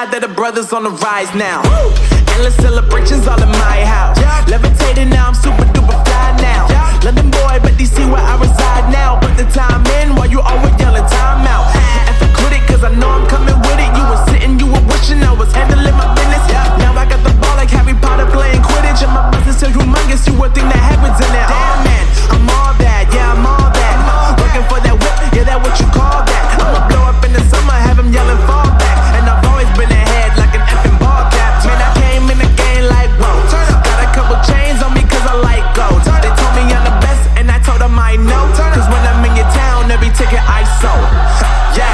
glad that the brothers on the rise now. Endless celebrations all in my house. Levitating now, I'm super duper fly now. London boy, but DC where I reside now. Put the time in while you always yelling time out. And for quit it, cause I know I'm coming with it. You were sitting, you were wishing I was handling my business. Now I got the ball like Harry Potter playing Quidditch. And my business is humongous, you would think that happens in there. Damn man, I'm all that, yeah I'm all that. Working for that whip, yeah that what you call that. I'ma blow up in the summer, have him yelling fall back. And I've always been ahead like an effing ball cap. Man, I came in the game like whoa. Got a couple chains on me cause I like gold. They told me I'm the best and I told them I know. Cause when I'm in your town, every ticket I sold. Yeah,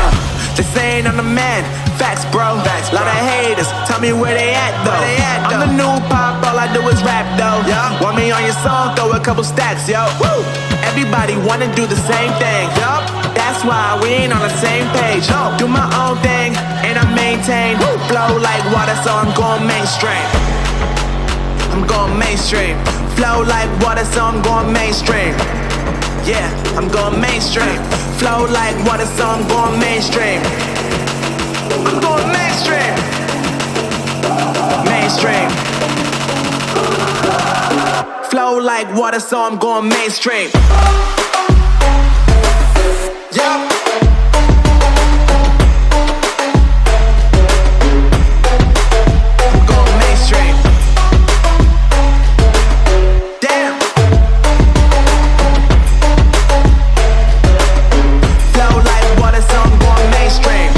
they saying I'm the man. Facts bro, lot of haters, tell me where they at though. I'm the new pop, all I do is rap though. Want me on your song, throw a couple stacks, yo. Woo! Everybody wanna do the same thing, yup. That's why we ain't on the same page. Do my own thing, and I maintain. Flow like water, so I'm going mainstream. I'm going mainstream. Flow like water, so I'm going mainstream. Yeah, I'm going mainstream. Flow like water, so I'm going mainstream. I'm going mainstream. Mainstream. Flow like water, so I'm going mainstream. Yup. I'm going mainstream. Damn. Flow like water, so I'm going mainstream.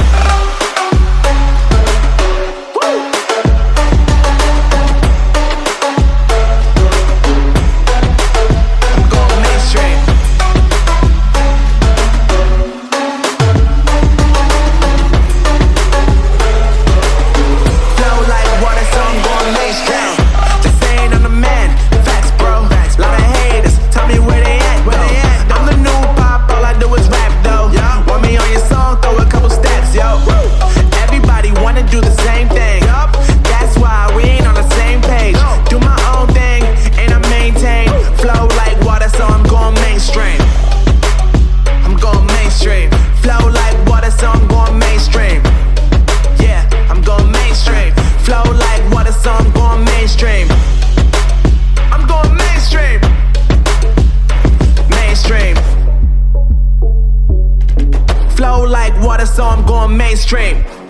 Flow like water, so I'm going mainstream.